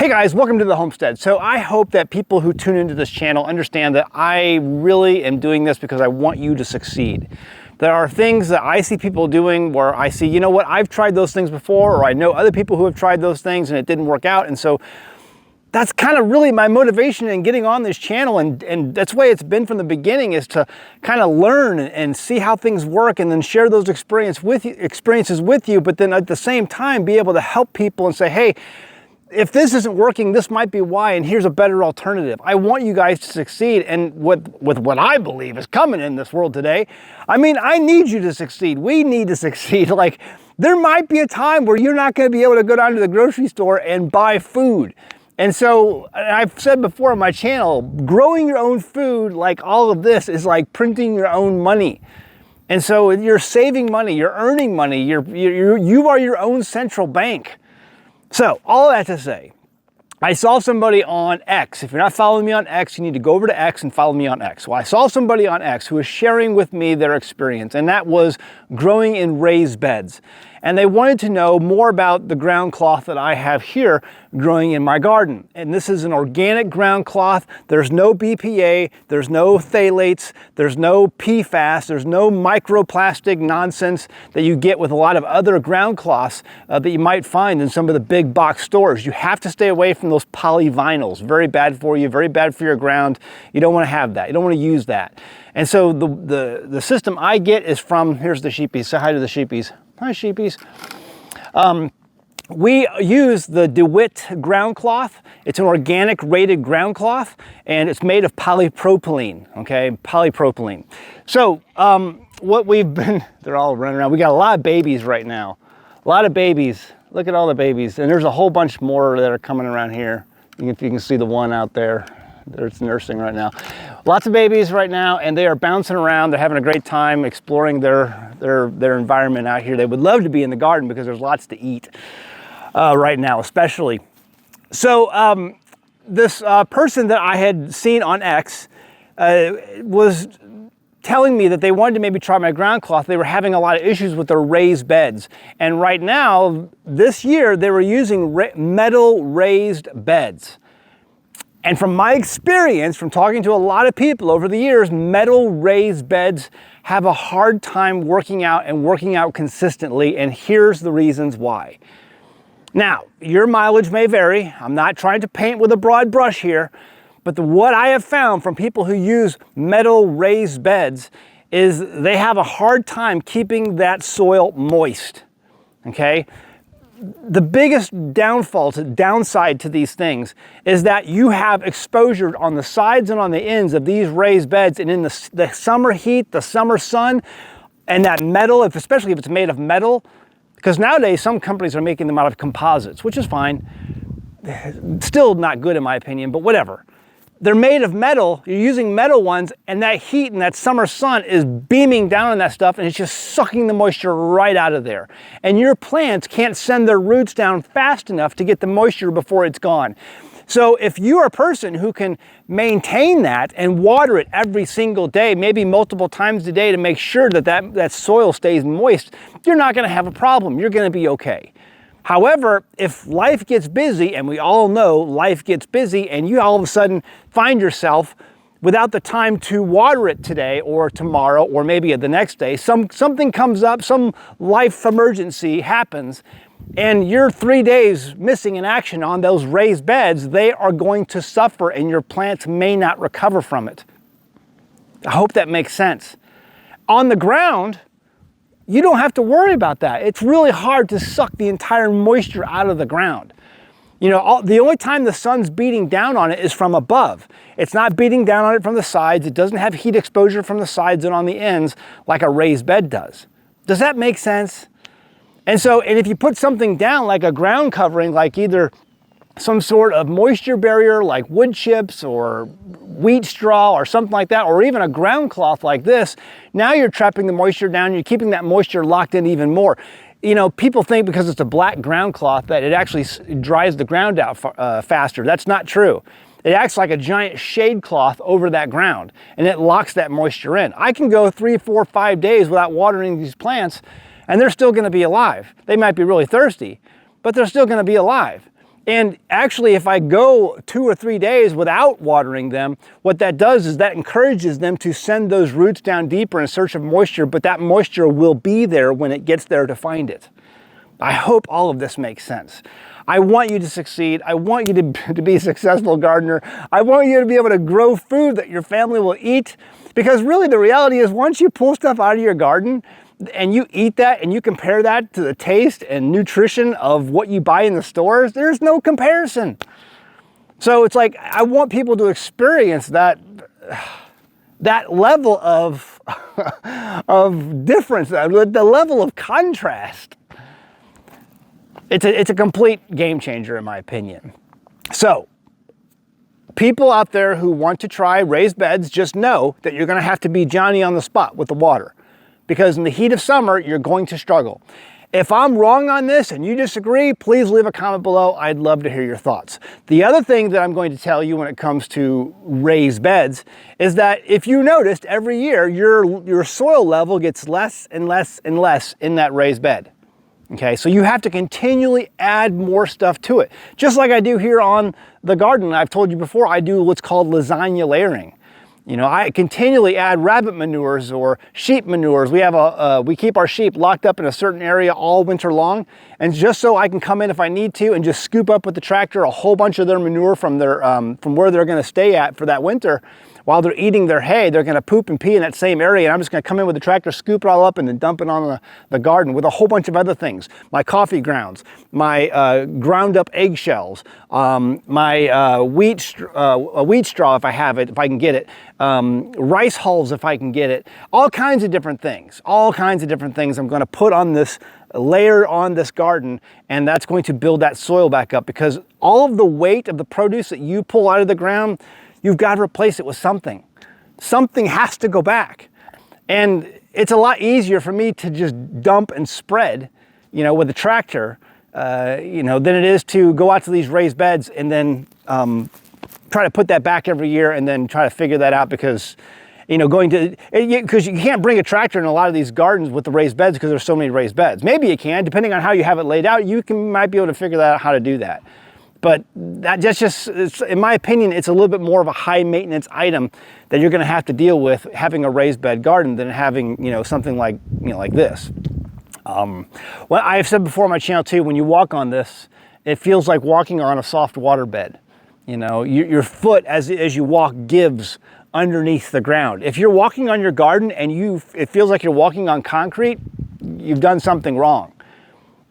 Hey guys, welcome to the Homestead. So I hope that people who tune into this channel understand that I really am doing this because I want you to succeed. There are things that I see people doing where I see, you know what, I've tried those things before, or I know other people who have tried those things and it didn't work out. And so that's kind of really my motivation in getting on this channel, and that's the way it's been from the beginning, is to kind of learn and see how things work and then share those experiences with you, but then at the same time be able to help people and say, hey, if this isn't working, this might be why, and here's a better alternative. I want you guys to succeed, and with what I believe is coming in this world today, I mean, I need you to succeed. We need to succeed. Like, there might be a time where you're not going to be able to go down to the grocery store and buy food. And so I've said before on my channel, growing your own food, like all of this, is like printing your own money. And so you're saving money, you're earning money, you are your own central bank. So all that to say, I saw somebody on X. If you're not following me on X, you need to go over to X and follow me on X. Well, I saw somebody on X who was sharing with me their experience, and that was growing in raised beds. And they wanted to know more about the ground cloth that I have here growing in my garden. And this is an organic ground cloth. There's no BPA, there's no phthalates, there's no PFAS, there's no microplastic nonsense that you get with a lot of other ground cloths that you might find in some of the big box stores. You have to stay away from those polyvinyls. Very bad for you, very bad for your ground. You don't want to have that. You don't want to use that. And so the system I get is from, here's the sheepies. Say hi to the sheepies. Hi, sheepies. We use the DeWitt ground cloth. It's an organic rated ground cloth, and it's made of polypropylene, okay? Polypropylene. So what we've been, they're all running around. We got a lot of babies right now. A lot of babies. Look at all the babies. And there's a whole bunch more that are coming around here. If you can see the one out there. It's nursing right now. Lots of babies right now, and they are bouncing around. They're having a great time exploring their environment out here. They would love to be in the garden because there's lots to eat right now, especially. So this person that I had seen on X was telling me that they wanted to maybe try my ground cloth. They were having a lot of issues with their raised beds. And right now, this year, they were using metal raised beds. And from my experience, from talking to a lot of people over the years, metal raised beds have a hard time working out and working out consistently, and here's the reasons why. Now, your mileage may vary. I'm not trying to paint with a broad brush here, but what I have found from people who use metal raised beds is they have a hard time keeping that soil moist, okay? The biggest downside to these things is that you have exposure on the sides and on the ends of these raised beds, and in the summer heat, the summer sun, and that metal, especially if it's made of metal, because nowadays some companies are making them out of composites, which is fine. Still not good in my opinion, but whatever. They're made of metal, you're using metal ones, and that heat and that summer sun is beaming down on that stuff, and it's just sucking the moisture right out of there. And your plants can't send their roots down fast enough to get the moisture before it's gone. So if you're a person who can maintain that and water it every single day, maybe multiple times a day, to make sure that soil stays moist, you're not going to have a problem. You're going to be okay. However, if life gets busy, and we all know life gets busy, and you all of a sudden find yourself without the time to water it today or tomorrow or maybe the next day, something comes up, some life emergency happens, and you're 3 days missing in action on those raised beds, they are going to suffer and your plants may not recover from it. I hope that makes sense. On the ground, you don't have to worry about that. It's really hard to suck the entire moisture out of the ground. You know, the only time the sun's beating down on it is from above. It's not beating down on it from the sides. It doesn't have heat exposure from the sides and on the ends like a raised bed does. Does that make sense? And if you put something down like a ground covering, like either some sort of moisture barrier like wood chips or wheat straw or something like that, or even a ground cloth like this, now you're trapping the moisture down, you're keeping that moisture locked in even more. You know, people think because it's a black ground cloth that it actually dries the ground out faster. That's not true. It acts like a giant shade cloth over that ground, and it locks that moisture in. I can go 3, 4, 5 days without watering these plants, and they're still gonna be alive. They might be really thirsty, but they're still gonna be alive. And actually, if I go 2 or 3 days without watering them, what that does is that encourages them to send those roots down deeper in search of moisture, but that moisture will be there when it gets there to find it. I hope all of this makes sense. I want you to succeed. I want you to be a successful gardener. I want you to be able to grow food that your family will eat. Because really the reality is, once you pull stuff out of your garden and you eat that and you compare that to the taste and nutrition of what you buy in the stores, there's no comparison. So it's like, I want people to experience that level of, of difference, the level of contrast. It's a complete game changer, in my opinion. So, people out there who want to try raised beds, just know that you're going to have to be Johnny on the spot with the water, because in the heat of summer, you're going to struggle. If I'm wrong on this and you disagree, please leave a comment below. I'd love to hear your thoughts. The other thing that I'm going to tell you when it comes to raised beds is that if you noticed, every year your soil level gets less and less and less in that raised bed. Okay, so you have to continually add more stuff to it. Just like I do here on the garden. I've told you before, I do what's called lasagna layering. You know, I continually add rabbit manures or sheep manures. We keep our sheep locked up in a certain area all winter long, and just so I can come in if I need to and just scoop up with the tractor a whole bunch of their manure from their from where they're going to stay at for that winter. While they're eating their hay, they're going to poop and pee in that same area, and I'm just going to come in with the tractor, scoop it all up, and then dump it on the garden with a whole bunch of other things. My coffee grounds, my ground up eggshells, my wheat straw if I have it, if I can get it, rice hulls if I can get it, all kinds of different things. All kinds of different things I'm going to put on this layer on this garden, and that's going to build that soil back up, because all of the weight of the produce that you pull out of the ground, you've got to replace it with something. Something has to go back. And it's a lot easier for me to just dump and spread, you know, with a tractor, you know, than it is to go out to these raised beds and then try to put that back every year and then try to figure that out, because, you know, because you can't bring a tractor in a lot of these gardens with the raised beds because there's so many raised beds. Maybe you can, depending on how you have it laid out, might be able to figure that out, how to do that. But that's just, in my opinion, it's a little bit more of a high maintenance item that you're going to have to deal with having a raised bed garden than having, you know, something like, you know, like this. Well, I've said before on my channel too, when you walk on this, it feels like walking on a soft water bed. You know, your foot as you walk gives underneath the ground. If you're walking on your garden and it feels like you're walking on concrete, you've done something wrong.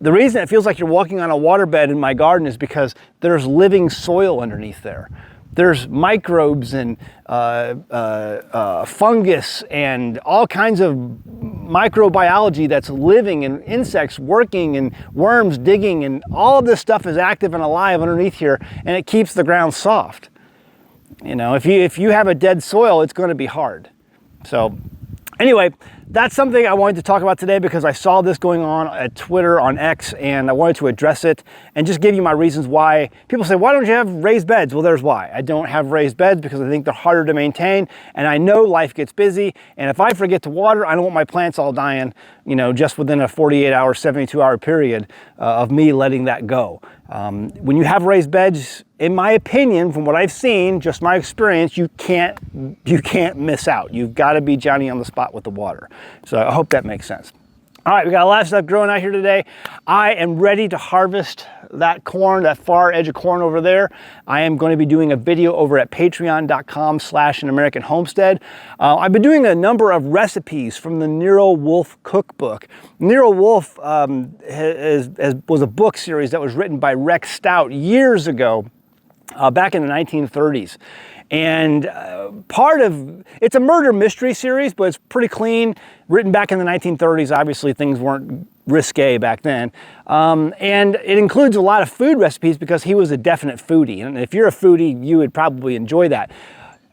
The reason it feels like you're walking on a waterbed in my garden is because there's living soil underneath there. There's microbes and fungus and all kinds of microbiology that's living, and insects working and worms digging, and all of this stuff is active and alive underneath here, and it keeps the ground soft. You know, if you have a dead soil, it's going to be hard. So anyway, that's something I wanted to talk about today because I saw this going on at Twitter, on X, and I wanted to address it and just give you my reasons why. People say, why don't you have raised beds? Well, there's why. I don't have raised beds because I think they're harder to maintain, and I know life gets busy, and if I forget to water, I don't want my plants all dying, you know, just within a 48-hour, 72-hour period of me letting that go. When you have raised beds, in my opinion, from what I've seen, just my experience, you can't miss out. You've got to be Johnny on the spot with the water. So I hope that makes sense. All right, we got a lot of stuff growing out here today. I am ready to harvest that corn, that far edge of corn over there. I am going to be doing a video over at patreon.com/AnAmericanHomestead. I've been doing a number of recipes from the Nero Wolfe cookbook. Nero Wolfe was a book series that was written by Rex Stout years ago, back in the 1930s. And it's a murder mystery series, but it's pretty clean, written back in the 1930s. Obviously, things weren't risque back then. And it includes a lot of food recipes because he was a definite foodie. And if you're a foodie, you would probably enjoy that.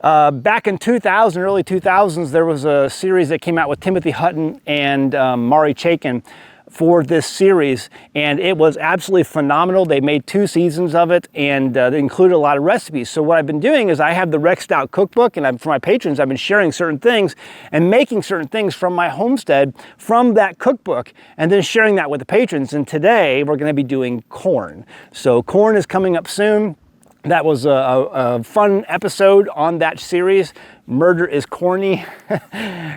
Back in 2000, early 2000s, there was a series that came out with Timothy Hutton and Mari Chaikin, for this series, and it was absolutely phenomenal. They made 2 seasons of it, and they included a lot of recipes. So what I've been doing is I have the Rex Stout cookbook, and for my patrons, I've been sharing certain things and making certain things from my homestead from that cookbook, and then sharing that with the patrons. And today we're going to be doing corn. So corn is coming up soon. That was a fun episode on that series. Murder is corny.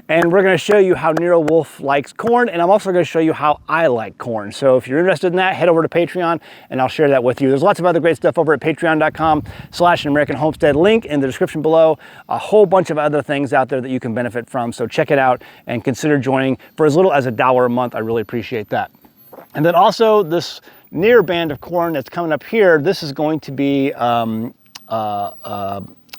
And we're going to show you how Nero Wolf likes corn, and I'm also going to show you how I like corn. So if you're interested in that, head over to Patreon and I'll share that with you. There's lots of other great stuff over at patreon.com/American Homestead, link in the description below. A whole bunch of other things out there that you can benefit from. So check it out and consider joining for as little as $1 a month. I really appreciate that. And then also this near band of corn that's coming up here, this is going to be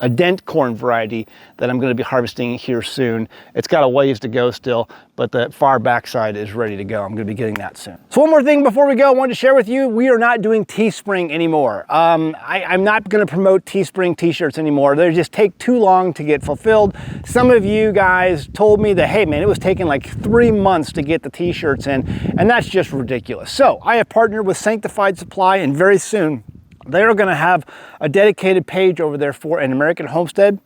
a dent corn variety that I'm going to be harvesting here soon. It's got a ways to go still, but the far backside is ready to go. I'm going to be getting that soon. So one more thing before we go, I wanted to share with you, we are not doing Teespring anymore. I'm not going to promote Teespring t-shirts anymore. They just take too long to get fulfilled. Some of you guys told me that, hey man, it was taking like 3 months to get the t-shirts in, and that's just ridiculous. So I have partnered with Sanctified Supply, and very soon they're going to have a dedicated page over there for an American Homestead,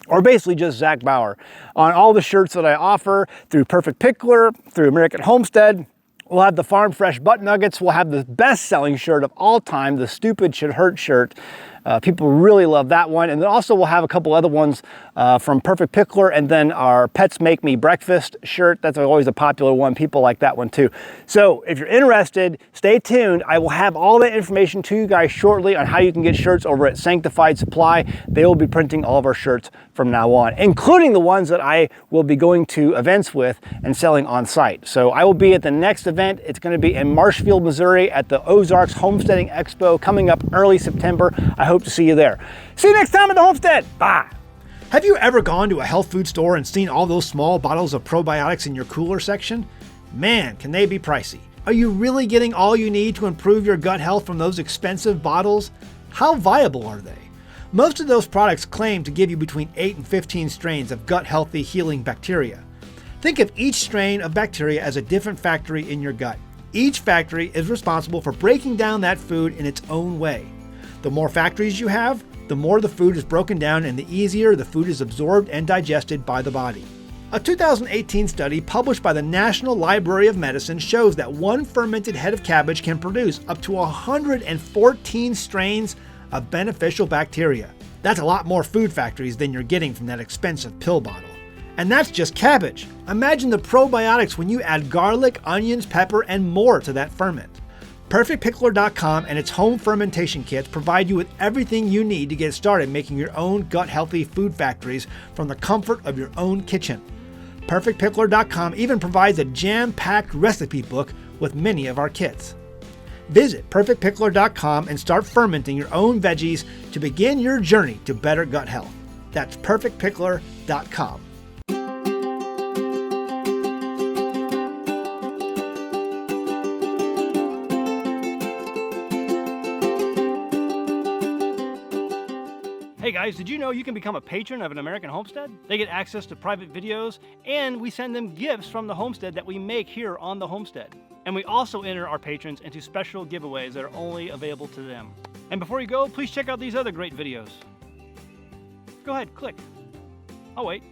or basically just Zach Bauer, on all the shirts that I offer through Perfect Pickler, through American Homestead. We'll have the Farm Fresh Butt Nuggets. We'll have the best-selling shirt of all time, the Stupid Should Hurt shirt. People really love that one. And then also we'll have a couple other ones from Perfect Pickler, and then our Pets Make Me Breakfast shirt. That's always a popular one. People like that one too. So if you're interested, stay tuned. I will have all that information to you guys shortly on how you can get shirts over at Sanctified Supply. They will be printing all of our shirts from now on, including the ones that I will be going to events with and selling on site. So I will be at the next event. It's going to be in Marshfield, Missouri at the OZARK Homesteading Expo coming up early September. I hope to see you there. See you next time at the Homestead. Bye. Have you ever gone to a health food store and seen all those small bottles of probiotics in your cooler section? Man, can they be pricey. Are you really getting all you need to improve your gut health from those expensive bottles? How viable are they? Most of those products claim to give you between 8 and 15 strains of gut-healthy healing bacteria. Think of each strain of bacteria as a different factory in your gut. Each factory is responsible for breaking down that food in its own way. The more factories you have, the more the food is broken down and the easier the food is absorbed and digested by the body. A 2018 study published by the National Library of Medicine shows that one fermented head of cabbage can produce up to 114 strains of beneficial bacteria. That's a lot more food factories than you're getting from that expensive pill bottle. And that's just cabbage. Imagine the probiotics when you add garlic, onions, pepper, and more to that ferment. PerfectPickler.com and its home fermentation kits provide you with everything you need to get started making your own gut-healthy food factories from the comfort of your own kitchen. PerfectPickler.com even provides a jam-packed recipe book with many of our kits. Visit PerfectPickler.com and start fermenting your own veggies to begin your journey to better gut health. That's PerfectPickler.com. Hey guys, did you know you can become a patron of an American Homestead? They get access to private videos, and we send them gifts from the homestead that we make here on the homestead. And we also enter our patrons into special giveaways that are only available to them. And before you go, please check out these other great videos. Go ahead, click. I'll wait.